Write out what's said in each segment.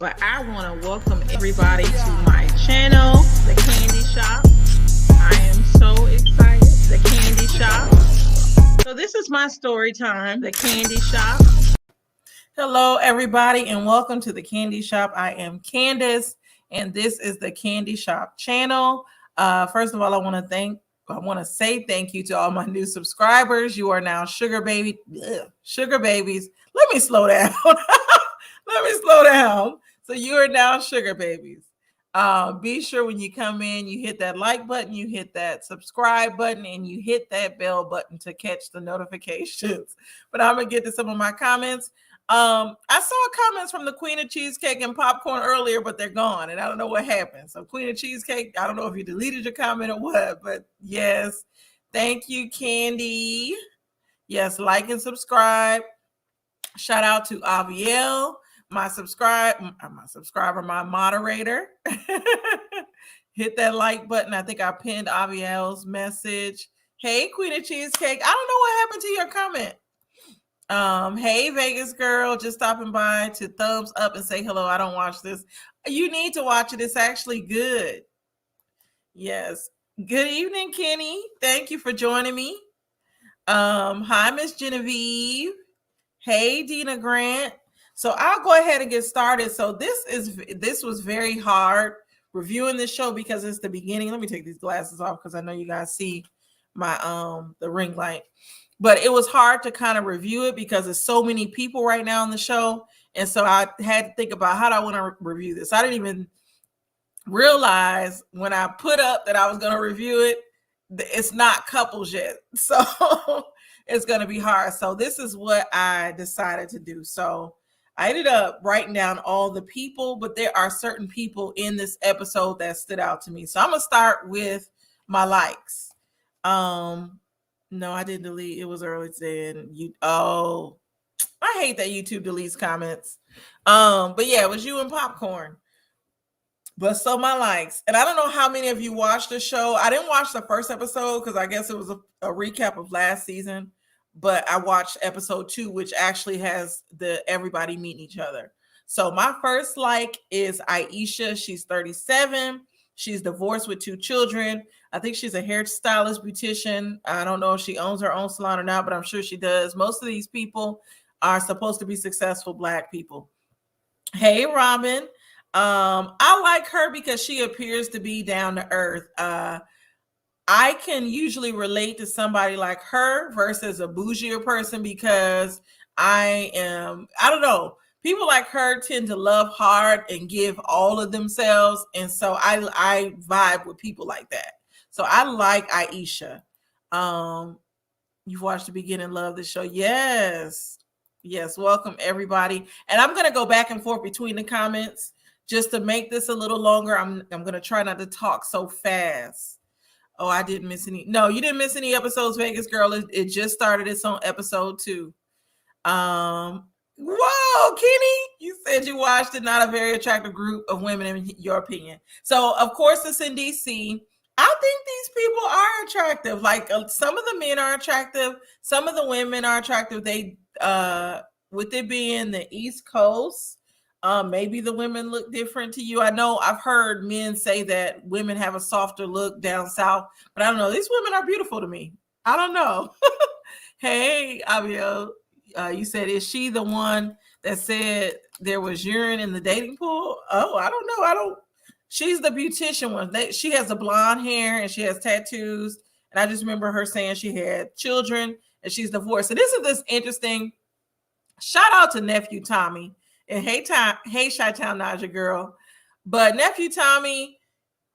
but I want to welcome everybody to my channel, The Candy Shop. I am so excited. The Candy Shop. So this is my story time, The Candy Shop. Hello, everybody, and welcome to The Candy Shop. I am Candace, and this is The Candy Shop channel. First of all, I want to say thank you to all my new subscribers. You are now sugar babies. Let me slow down. Let me slow down. So you are now sugar babies. Be sure when you come in, you hit that like button, you hit that subscribe button, and you hit that bell button to catch the notifications. But I'm going to get to some of my comments. I saw comments from the Queen of Cheesecake and Popcorn earlier, but they're gone, and I don't know what happened. So Queen of Cheesecake, I don't know if you deleted your comment or what, but yes. Thank you, Candy. Yes, like and subscribe. Shout out to Aviel, my moderator. Hit that like button. I think I pinned Aviel's message. Hey, Queen of Cheesecake. I don't know what happened to your comment. Hey, Vegas girl, just stopping by to thumbs up and say hello. I don't watch this. You need to watch it. It's actually good. Yes. Good evening, Kenny. Thank you for joining me. Hi, Miss Genevieve. Hey, Dina Grant. So I'll go ahead and get started. So this was very hard reviewing this show because it's the beginning. Let me take these glasses off because I know you guys see my the ring light. But it was hard to kind of review it because there's so many people right now on the show. And so I had to think about how do I want to review this. I didn't even realize when I put up that I was going to review it, it's not couples yet. So it's going to be hard. So this is what I decided to do. So I ended up writing down all the people, but there are certain people in this episode that stood out to me. So I'm going to start with my likes. No, I didn't delete. It was early today, and I hate that YouTube deletes comments. But yeah, it was you and Popcorn. But so my likes, and I don't know how many of you watched the show. I didn't watch the first episode because I guess it was a recap of last season. But I watched episode 2, which actually has everybody meeting each other. So my first like is Aisha. She's 37. She's divorced with 2 children. I think she's a hairstylist, beautician. I don't know if she owns her own salon or not, but I'm sure she does. Most of these people are supposed to be successful Black people. Hey, Robin. I like her because she appears to be down to earth. I can usually relate to somebody like her versus a bougier person because I don't know. People like her tend to love hard and give all of themselves. And so I vibe with people like that. So I like Aisha. You've watched the beginning, love the show. Yes. Yes. Welcome, everybody. And I'm going to go back and forth between the comments just to make this a little longer. I'm going to try not to talk so fast. Oh, I didn't miss any. No, you didn't miss any episodes, Vegas girl. It just started. It's on episode 2. Whoa, Kenny, you said you watched it. Not a very attractive group of women, in your opinion. So, of course, it's in DC. I think these people are attractive. Like some of the men are attractive. Some of the women are attractive. They, with it being the East Coast, maybe the women look different to you. I know I've heard men say that women have a softer look down south, but I don't know. These women are beautiful to me. I don't know. Hey, Abiel. You said, is she the one that said there was urine in the dating pool? Oh, I don't know. She's the beautician one. She has the blonde hair and she has tattoos. And I just remember her saying she had children and she's divorced. So this is this interesting. Shout out to Nephew Tommy. And hey, Chi-Town Naja girl. But Nephew Tommy,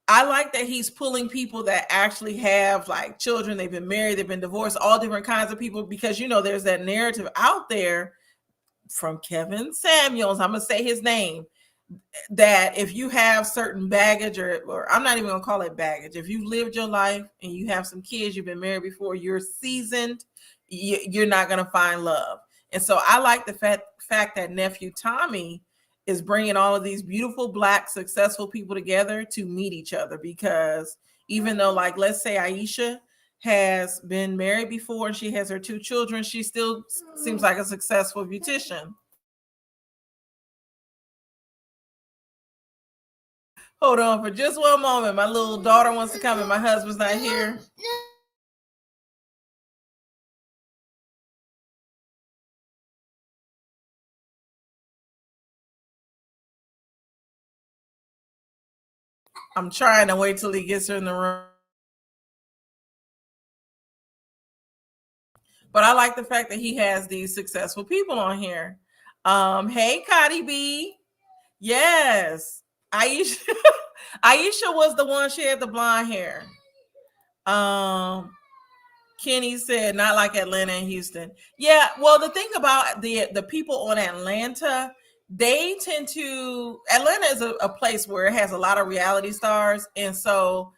I like that he's pulling people that actually have like children. They've been married, they've been divorced, all different kinds of people, because there's that narrative out there from Kevin Samuels. I'm gonna say his name, that if you have certain baggage, or I'm not even gonna call it baggage, if you've lived your life and you have some kids, you've been married before, you're seasoned, you're not gonna find love. And so I like the fact that Nephew Tommy is bringing all of these beautiful Black successful people together to meet each other, because even though, like, let's say Aisha has been married before and she has her 2 children, she still seems like a successful beautician. Hold on for just one moment. My little daughter wants to come and my husband's not here. I'm trying to wait till he gets her in the room. But I like the fact that he has these successful people on here. Hey, Cotty B. Yes. Aisha. Aisha was the one, she had the blonde hair. Kenny said not like Atlanta and Houston. Yeah, well, the thing about the people on Atlanta, they tend to Atlanta is a place where it has a lot of reality stars, and so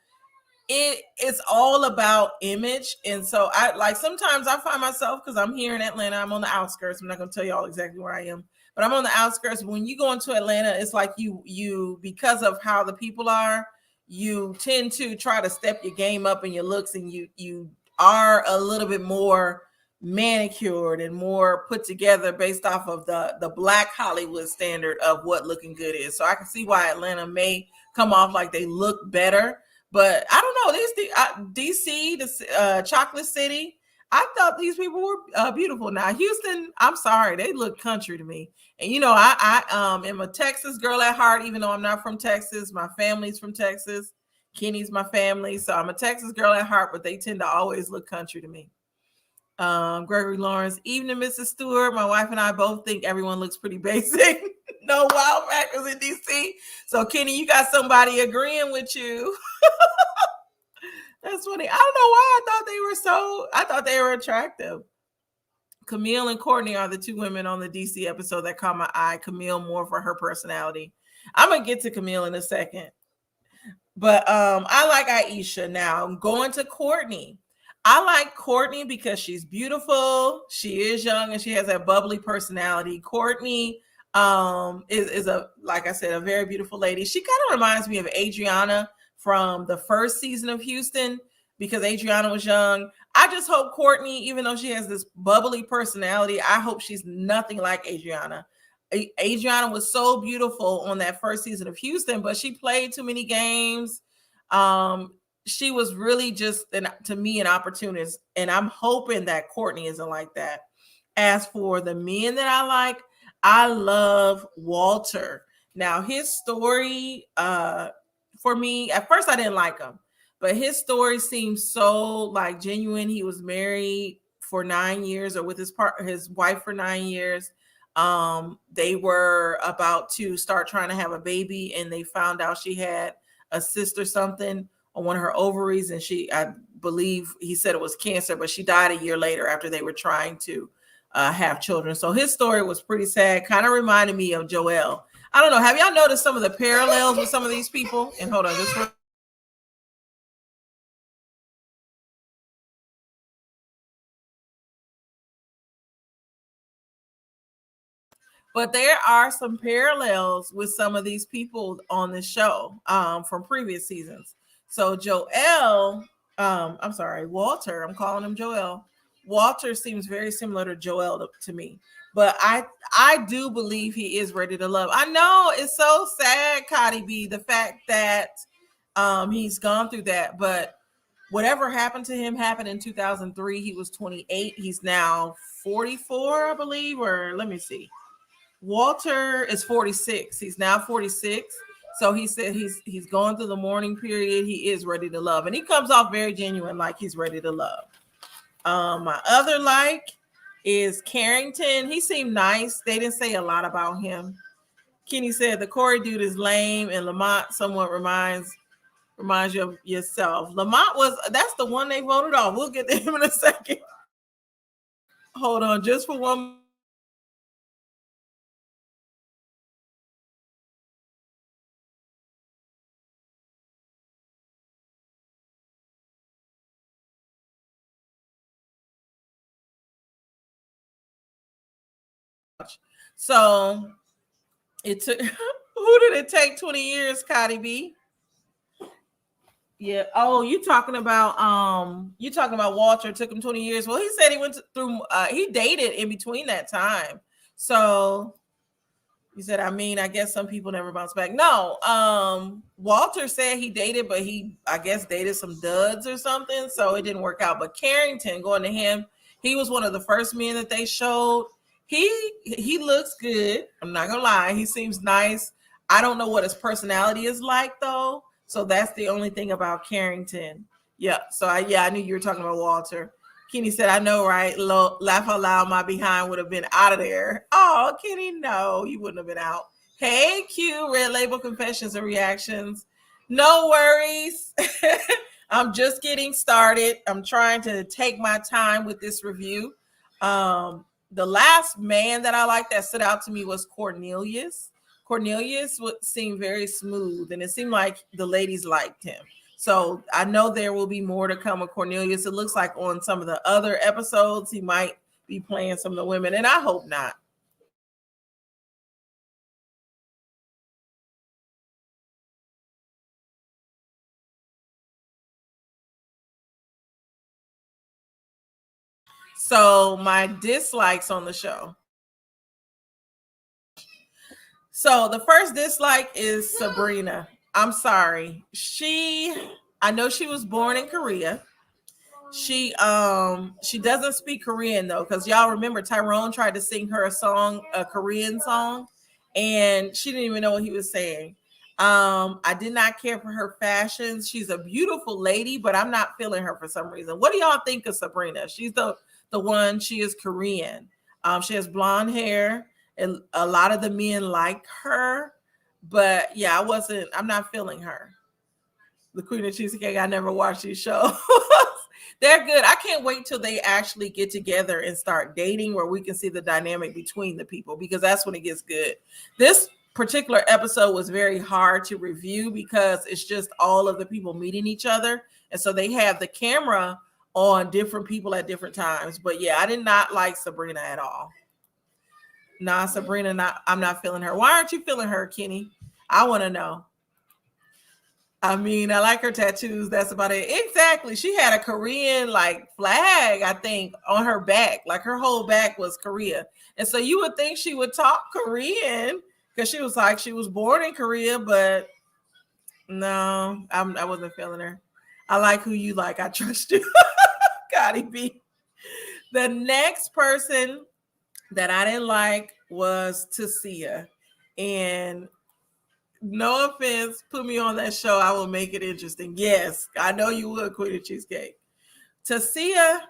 it's all about image. And so I like sometimes I find myself, because I'm here in Atlanta, I'm on the outskirts. I'm not going to tell you all exactly where I am, but I'm on the outskirts. When you go into Atlanta, it's like you because of how the people are, you tend to try to step your game up in your looks, and you are a little bit more manicured and more put together based off of the black Hollywood standard of what looking good is. So I can see why Atlanta may come off like they look better, but I don't know. DC, the Chocolate City, I thought these people were beautiful. Now Houston, I'm sorry, they look country to me. And you know, I am a Texas girl at heart, even though I'm not from Texas. My family's from Texas. Kenny's my family, so I'm a Texas girl at heart, but they tend to always look country to me. Gregory Lawrence, evening, Mrs. Stewart. My wife and I both think everyone looks pretty basic. No wild factors in DC. So Kenny, you got somebody agreeing with you. That's funny. I don't know why I thought they were attractive. Camille and Courtney are the two women on the DC episode that caught my eye. Camille more for her personality. I'm gonna get to Camille in a second. But I like Aisha. Now I'm going to Courtney. I like Courtney because she's beautiful. She is young and she has that bubbly personality. Courtney is a, like I said, a very beautiful lady. She kind of reminds me of Adriana from the first season of Houston, because Adriana was young. I just hope Courtney, even though she has this bubbly personality, I hope she's nothing like Adriana. Adriana was so beautiful on that first season of Houston, but she played too many games. She was really just, to me, an opportunist, and I'm hoping that Courtney isn't like that. As for the men that I love Walter. Now his story, for me, at first I didn't like him, but his story seems so like genuine. He was married for 9 years, or with his wife for 9 years. They were about to start trying to have a baby, and they found out she had a cyst or something on one of her ovaries, and I believe he said it was cancer, but she died a year later after they were trying to have children. So his story was pretty sad. Kind of reminded me of Joel. I don't know. Have y'all noticed some of the parallels with some of these people? And hold on, but there are some parallels with some of these people on this show from previous seasons. So I'm sorry, Walter, I'm calling him Joel. Walter seems very similar to Joel to me, but I do believe he is ready to love. I know it's so sad, Cotty B, the fact that he's gone through that, but whatever happened to him happened in 2003. He was 28. He's now 44, I believe, or let me see. Walter is 46. He's now 46. So he said he's going through the mourning period. He is ready to love. And he comes off very genuine, like he's ready to love. My other like is Carrington. He seemed nice. They didn't say a lot about him. Kenny said the Corey dude is lame, and Lamont somewhat reminds you of yourself. That's the one they voted off. We'll get to him in a second. Hold on just for one. So it took who did it take 20 years, Cotty B? Yeah. Oh, you talking about Walter. It took him 20 years. Well, he said he went through he dated in between that time. So You said, I mean, I guess some people never bounce back. No, Walter said he dated, but he, I guess, dated some duds or something, so it didn't work out. But Carrington, going to him, he was one of the first men that they showed. He looks good. I'm not gonna lie, he seems nice. I don't know what his personality is like though, so that's the only thing about Carrington. Yeah, so I knew you were talking about Walter. Kenny said, I know, right? Laugh out loud, my behind would have been out of there. Oh, Kenny, no, you wouldn't have been out. Hey, Q, Red Label Confessions and Reactions. No worries. I'm just getting started. I'm trying to take my time with this review. The last man that I liked that stood out to me was Cornelius. Cornelius would seem very smooth, and it seemed like the ladies liked him. So I know there will be more to come with Cornelius. It looks like on some of the other episodes, he might be playing some of the women, and I hope not. So my dislikes on the show. So the first dislike is Sabrina. I'm sorry. I know she was born in Korea. She doesn't speak Korean though, because y'all remember Tyrone tried to sing her a Korean song, and she didn't even know what he was saying. I did not care for her fashions. She's a beautiful lady, but I'm not feeling her for some reason. What do y'all think of Sabrina? She's the one. She is Korean. She has blonde hair, and a lot of the men like her. But yeah, I'm not feeling her. The Queen of Cheesecake. I never watched these shows. They're good. I can't wait till they actually get together and start dating, where we can see the dynamic between the people, because that's when it gets good. This particular episode was very hard to review because it's just all of the people meeting each other. And so they have the camera on different people at different times. But yeah, I did not like Sabrina at all. Nah, Sabrina, I'm not feeling her. Why aren't you feeling her, Kenny? I want to know. I mean, I like her tattoos. That's about it. Exactly. She had a Korean like flag, I think, on her back. Like her whole back was Korea. And so you would think she would talk Korean because she was like, she was born in Korea, but no, I wasn't feeling her. I like who you like. I trust you. Gotta be. The next person that I didn't like was Tia. And no offense, put me on that show. I will make it interesting. Yes, I know you would, Queen of Cheesecake. Tia,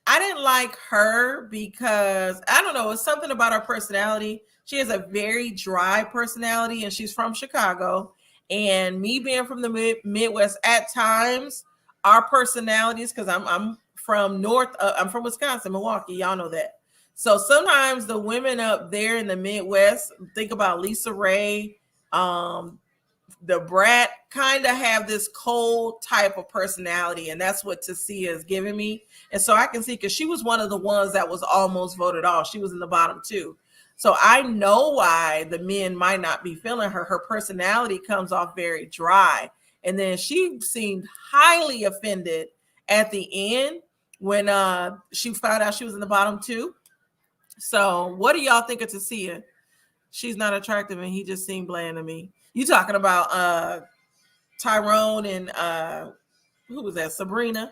I didn't like her because I don't know, it's something about her personality. She has a very dry personality, and she's from Chicago. And me being from the Midwest, at times, our personalities, because I'm from I'm from Wisconsin, Milwaukee. Y'all know that. So sometimes the women up there in the Midwest, think about Lisa Ray, um, the brat, kind of have this cold type of personality, and that's what Tia is giving me. And so I can see, because she was one of the ones that was almost voted off. She was in the bottom two. So I know why the men might not be feeling her. Her personality comes off very dry. And then she seemed highly offended at the end when she found out she was in the bottom two. So what do y'all think of Tia? She's not attractive, and he just seemed bland to me. You talking about Tyrone and who was that? Sabrina.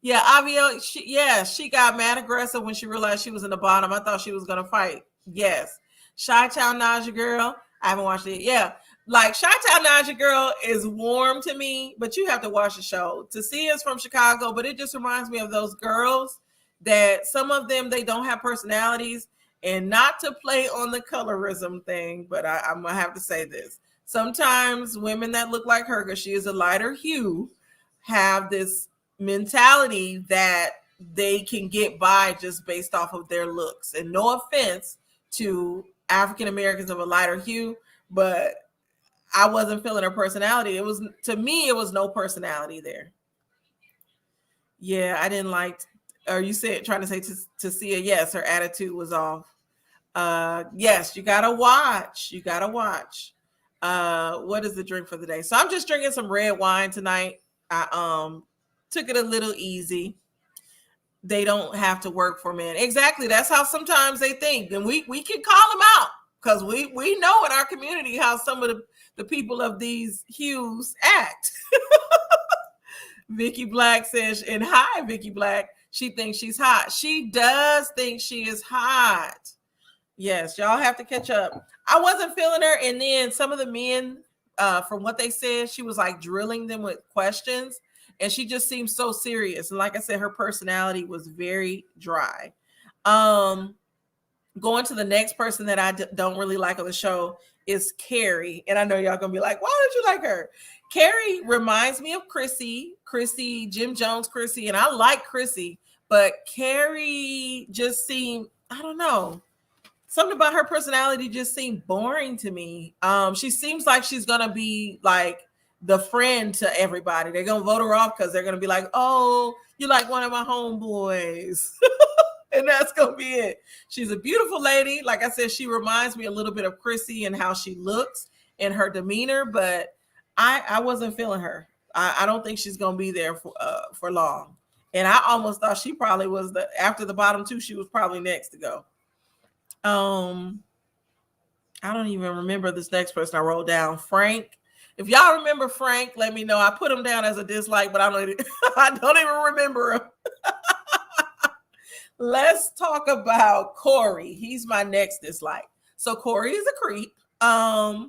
Yeah, Avio. She got mad aggressive when she realized she was in the bottom. I thought she was gonna fight. Yes, Chi-Town Naja girl. I haven't watched it. Yeah, like Chi-Town Naja girl is warm to me, but you have to watch the show. Tia is from Chicago, but it just reminds me of those girls that some of them, they don't have personalities. And not to play on the colorism thing, but I'm gonna have to say this. Sometimes women that look like her, because she is a lighter hue, have this mentality that they can get by just based off of their looks. And no offense to African Americans of a lighter hue, but I wasn't feeling her personality. It was, to me, it was no personality there. Yeah, I didn't like. Are you trying to say to see it? Yes, her attitude was off. Yes, you gotta watch. You gotta watch. What is the drink for the day? So I'm just drinking some red wine tonight. I took it a little easy. they don't have to work for men. Exactly. That's how sometimes they think. And we can call them out because we know in our community how some of the people of these hues act. Vicky Black says, and hi, Vicky Black. She thinks she's hot. She does think she is hot. Yes, y'all have to catch up. I wasn't feeling her. And then some of the men, from what they said, she was like drilling them with questions. And she just seemed so serious. And like I said, her personality was very dry. Going to the next person that I don't really like on the show is Carrie. And I know y'all gonna be like, why did you like her? Carrie reminds me of Chrissy, Jim Jones, Chrissy. And I like Chrissy, but Carrie just seemed, I don't know. Something about her personality just seemed boring to me. She seems like she's gonna be like the friend to everybody. They're gonna vote her off because they're gonna be like, "Oh, you like one of my homeboys," and that's gonna be it. She's a beautiful lady. Like I said, she reminds me a little bit of Chrissy and how she looks and her demeanor, but I wasn't feeling her. I don't think she's gonna be there for long. And I almost thought she probably was after the bottom two. She was probably next to go. I don't even remember this next person I wrote down. Frank. If y'all remember Frank, let me know. I put him down as a dislike, but I don't even remember him. Let's talk about Corey. He's my next dislike. So Corey is a creep. I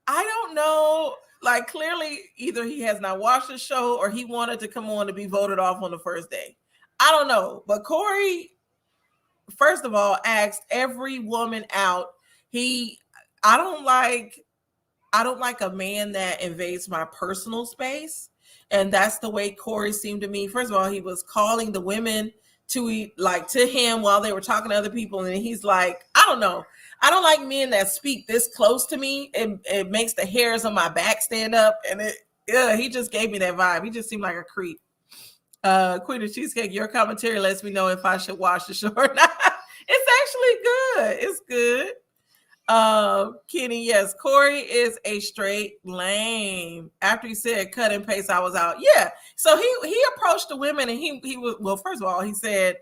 don't know. Like clearly, either he has not watched the show or he wanted to come on to be voted off on the first day. I don't know. But Corey, first of all, asked every woman out. I don't like a man that invades my personal space. And that's the way Corey seemed to me. First of all, he was calling the women to him while they were talking to other people. And he's like, I don't know. I don't like men that speak this close to me. It makes the hairs on my back stand up. And he just gave me that vibe. He just seemed like a creep. Queen of Cheesecake, your commentary lets me know if I should watch the show or not. It's actually good. It's good. Kenny, yes, Corey is a straight lame. After he said cut and paste, I was out. Yeah. So he approached the women and he was, well, first of all, he said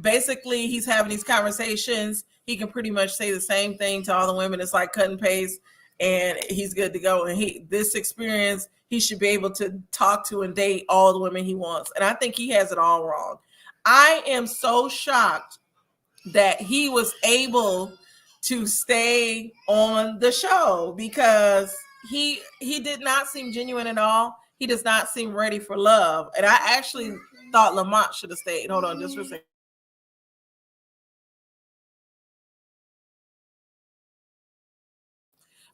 basically he's having these conversations. He can pretty much say the same thing to all the women. It's like cut and paste and he's good to go. And this experience, he should be able to talk to and date all the women he wants. And I think he has it all wrong. I am so shocked that he was able to stay on the show because he did not seem genuine at all. He does not seem ready for love. And I actually thought Lamont should have stayed. Hold on just for a second.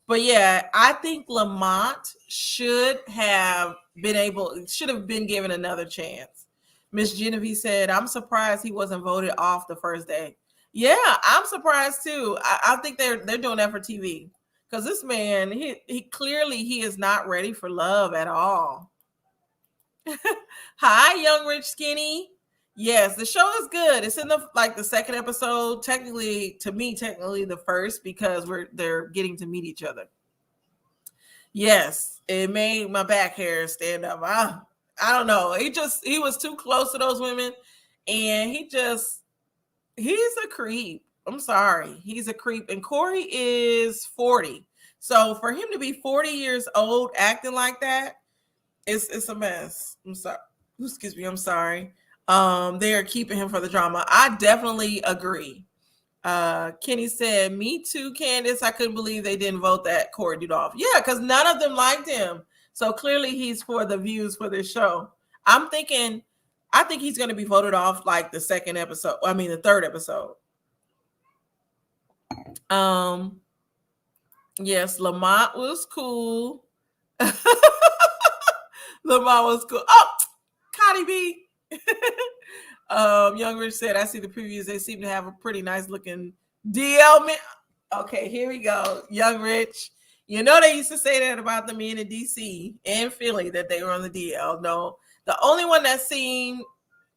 But yeah, I think Lamont should have been given another chance. Miss Genevieve said, I'm surprised he wasn't voted off the first day. Yeah, I'm surprised too. I think they're doing that for TV. Because this man, he clearly he is not ready for love at all. Hi, Young Rich Skinny. Yes, the show is good. It's in the second episode. Technically the first because they're getting to meet each other. Yes, it made my back hair stand up. I don't know. He was too close to those women, and he's a creep. I'm sorry, he's a creep. And Corey is 40, so for him to be 40 years old acting like that, it's a mess. I'm sorry. Excuse me. I'm sorry. They are keeping him for the drama. I definitely agree. Kenny said, me too, Candace. I couldn't believe they didn't vote that Corey dude off. Yeah, because none of them liked him. So clearly he's for the views for this show. I think he's going to be voted off like the third episode. Yes, Lamont was cool. Lamont was cool. Oh, Connie B. Young Rich said, I see the previews. They seem to have a pretty nice looking DL. Okay, here we go. Young Rich. You know they used to say that about the men in DC and Philly that they were on the DL. No, the only one that seemed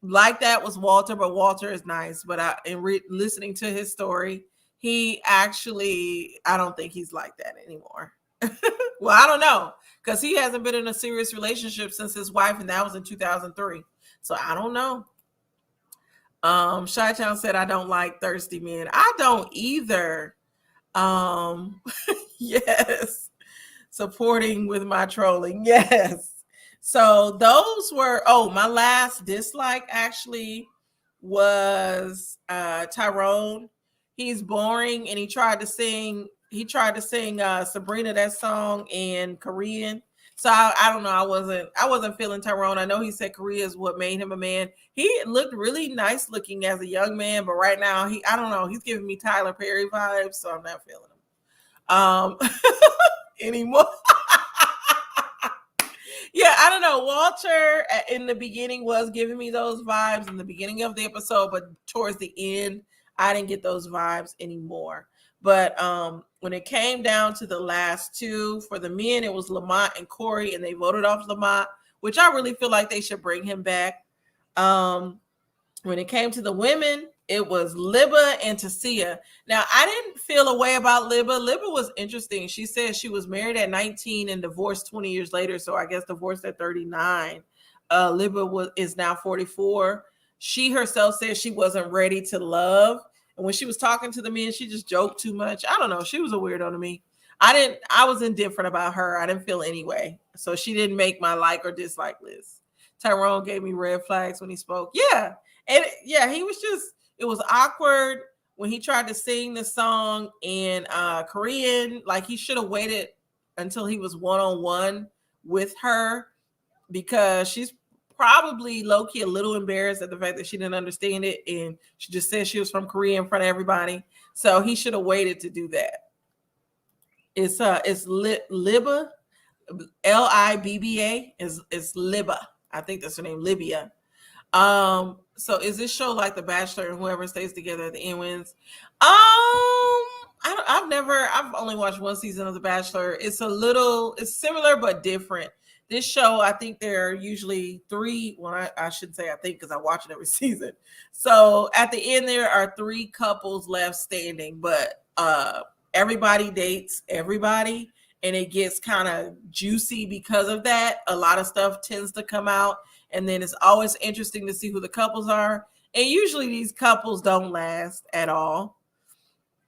like that was Walter, but Walter is nice. But listening to his story, I don't think he's like that anymore. Well, I don't know because he hasn't been in a serious relationship since his wife, and that was in 2003. So I don't know. Chi-Town said I don't like thirsty men. I don't either. Um, yes. Supporting with my trolling. Yes. So those were my last dislike actually was Tyrone. He's boring and he tried to sing Sabrina that song in Korean. So I don't know. I wasn't feeling Tyrone. I know he said Korea is what made him a man. He looked really nice looking as a young man, but right now I don't know. He's giving me Tyler Perry vibes, so I'm not feeling him anymore. Yeah, I don't know. Walter in the beginning was giving me those vibes in the beginning of the episode, but towards the end, I didn't get those vibes anymore. But when it came down to the last two, for the men, it was Lamont and Corey, and they voted off Lamont, which I really feel like they should bring him back. Um, when it came to the women, it was Libba and Tasia. Now, I didn't feel a way about Libba. Libba was interesting. She said she was married at 19 and divorced 20 years later. So I guess divorced at 39. Libba is now 44. She herself said she wasn't ready to love. And when she was talking to the men, she just joked too much. I don't know. She was a weirdo to me. I was indifferent about her. I didn't feel anyway. So she didn't make my like or dislike list. Tyrone gave me red flags when he spoke. Yeah. And yeah, it was awkward when he tried to sing the song in Korean. Like he should have waited until he was one-on-one with her because she's probably low-key a little embarrassed at the fact that she didn't understand it. And she just said she was from Korea in front of everybody. So he should have waited to do that. It's Libba, Libba is Libba. I think that's her name, Libya. So is this show like The Bachelor and whoever stays together at the end wins? I've only watched one season of The Bachelor. It's similar but different. This show, I think there are usually three. Well, I shouldn't say I think because I watch it every season. So at the end, there are three couples left standing, but everybody dates everybody, and it gets kind of juicy because of that. A lot of stuff tends to come out. And then it's always interesting to see who the couples are. And usually these couples don't last at all.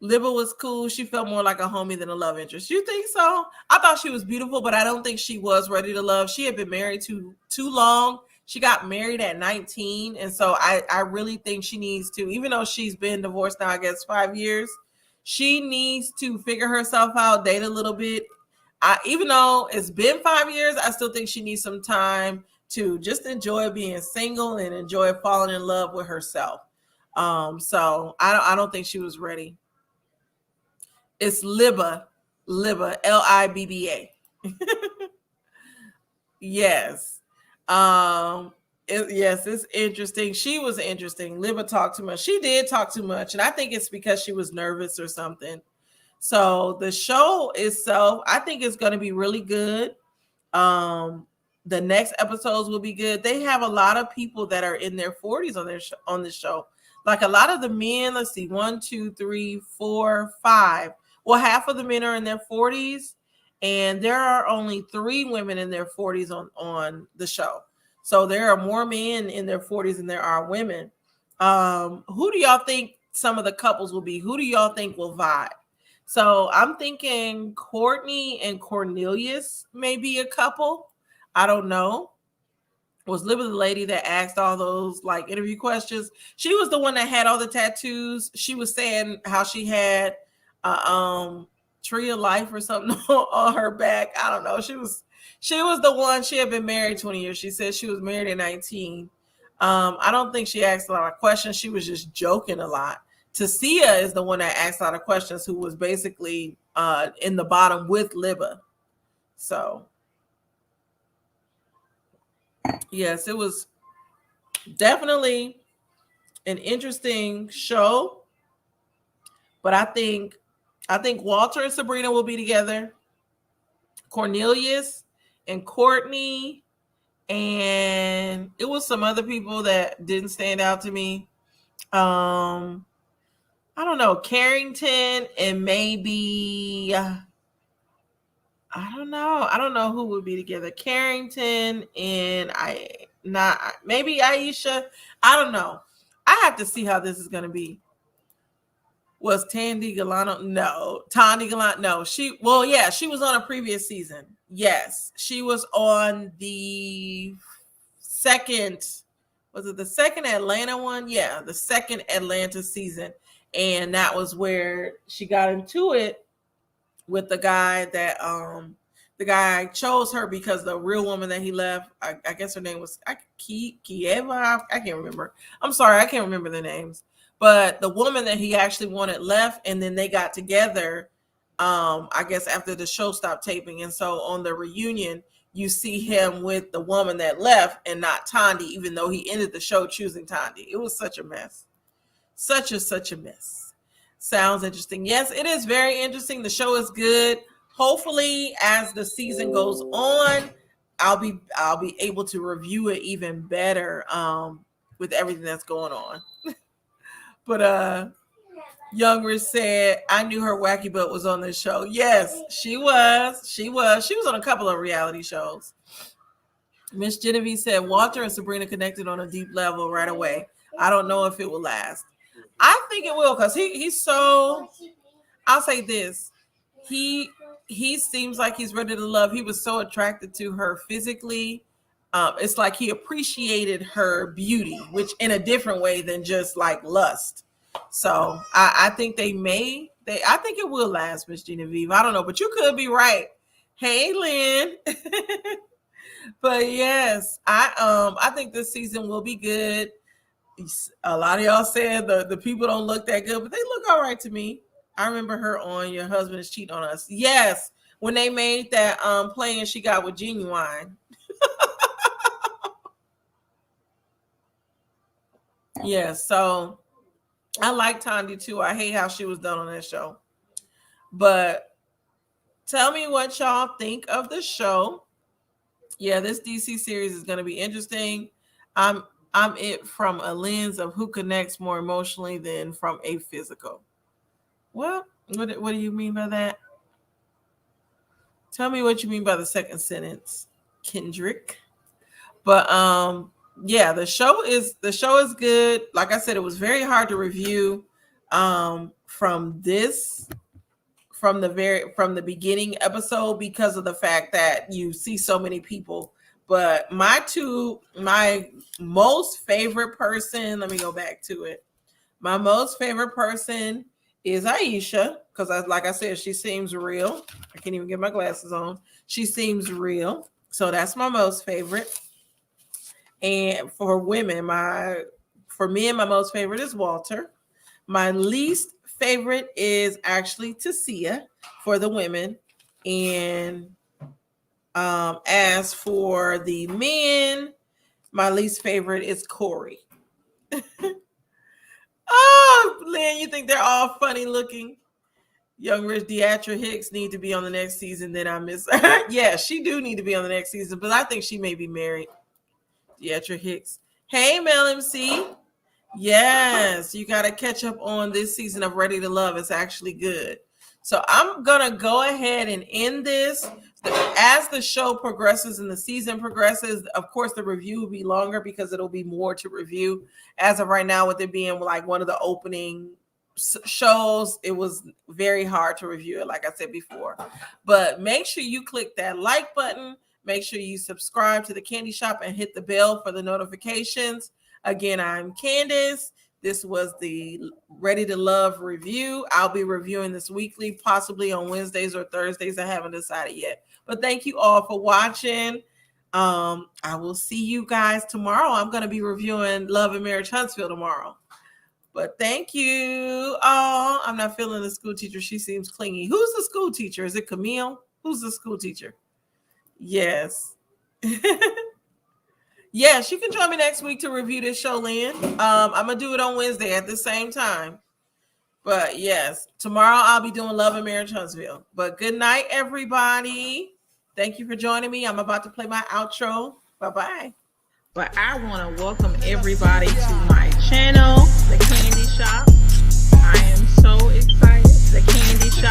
Libba was cool. She felt more like a homie than a love interest. You think so? I thought she was beautiful, but I don't think she was ready to love. She had been married too long. She got married at 19. And so I really think she needs to, even though she's been divorced now, I guess 5 years, she needs to figure herself out, date a little bit. Even though it's been 5 years, I still think she needs some time to just enjoy being single and enjoy falling in love with herself. So I don't think she was ready. It's Libba, Libba. Yes. Yes, it's interesting. She was interesting. Libba talked too much. She did talk too much, and I think it's because she was nervous or something. So the show itself, I think it's going to be really good. The next episodes will be good. They have a lot of people that are in their 40s on this show. Like a lot of the men, let's see, 1, 2, 3, 4, 5. Well, half of the men are in their 40s, and there are only 3 women in their 40s on the show. So there are more men in their 40s than there are women. Who do y'all think some of the couples will be? Who do y'all think will vibe? So I'm thinking Courtney and Cornelius may be a couple. I don't know. Was Libba the lady that asked all those like interview questions? She was the one that had all the tattoos. She was saying how she had tree of life or something on her back. I don't know. She was the one. She had been married 20 years. She said she was married at 19. I don't think she asked a lot of questions. She was just joking a lot. Tasia is the one that asked a lot of questions, who was basically in the bottom with Libba. So yes, it was definitely an interesting show. But I think Walter and Sabrina will be together. Cornelius and Courtney, and it was some other people that didn't stand out to me. I don't know, Carrington and maybe I don't know. I don't know who would be together. Carrington and maybe Aisha. I don't know. I have to see how this is going to be. Was Tandy Galano? No. Tandy Galano? No. She was on a previous season. Yes. She was on the second, was it the second Atlanta one? Yeah, the second Atlanta season. And that was where she got into it with the guy that the guy chose her because the real woman that he left, I guess her name was Kieva. I can't remember. I'm sorry, I can't remember the names. But the woman that he actually wanted left, and then they got together, I guess after the show stopped taping. And so on the reunion, you see him with the woman that left and not Tandy, even though he ended the show choosing Tandy. It was such a mess. Such a mess. Sounds interesting. Yes, it is very interesting. The show is good. Hopefully, as the season goes on, I'll be able to review it even better with everything that's going on. But Young Rich said, I knew her wacky butt was on this show. Yes, she was. She was on a couple of reality shows. Miss Genevieve said, Walter and Sabrina connected on a deep level right away. I don't know if it will last. I think it will, because he's so, I'll say this. He seems like he's ready to love. He was so attracted to her physically. It's like he appreciated her beauty, which in a different way than just like lust. So I think I think it will last, Miss Genevieve. I don't know, but you could be right. Hey, Lynn. But yes, I think this season will be good. A lot of y'all said the people don't look that good, but they look all right to me. I remember her on Your Husband Is Cheating on Us. Yes, when they made that play and she got with Genuine. Yeah, so I like Tandy too. I hate how she was done on that show. But tell me what y'all think of the show. Yeah, this DC series is going to be interesting. I'm it from a lens of who connects more emotionally than from a physical. What do you mean by that? Tell me what you mean by the second sentence, Kendrick. But yeah, the show is good. Like I said, it was very hard to review from the beginning episode because of the fact that you see so many people. But my most favorite person, let me go back to it. My most favorite person is Aisha, because like I said, she seems real. I can't even get my glasses on. She seems real. So that's my most favorite. And for women, for men, my most favorite is Walter. My least favorite is actually Tia for the women. And as for the men, my least favorite is Corey. Oh, Lynn, you think they're all funny looking? Young Rich Deatra Hicks need to be on the next season. Then I miss her. Yeah, she do need to be on the next season, but I think she may be married. Deatra Hicks. Hey, Mel MC. Yes, you got to catch up on this season of Ready to Love. It's actually good. So I'm going to go ahead and end this. As the show progresses and the season progresses, of course, the review will be longer because it'll be more to review. As of right now, with it being like one of the opening shows, it was very hard to review it, like I said before. But make sure you click that like button. Make sure you subscribe to the Candy Shop and hit the bell for the notifications. Again, I'm Candace. This was the Ready to Love review. I'll be reviewing this weekly, possibly on Wednesdays or Thursdays. I haven't decided yet. But thank you all for watching. I will see you guys tomorrow. I'm going to be reviewing Love and Marriage Huntsville tomorrow. But thank you. Oh, I'm not feeling the school teacher. She seems clingy. Who's the school teacher? Is it Camille? Who's the school teacher? Yes. Yes, you can join me next week to review this show, Lynn. I'm going to do it on Wednesday at the same time. But yes, tomorrow I'll be doing Love and Marriage Huntsville. But good night, everybody. Thank you for joining me. I'm about to play my outro. Bye-bye. But I want to welcome everybody to my channel, the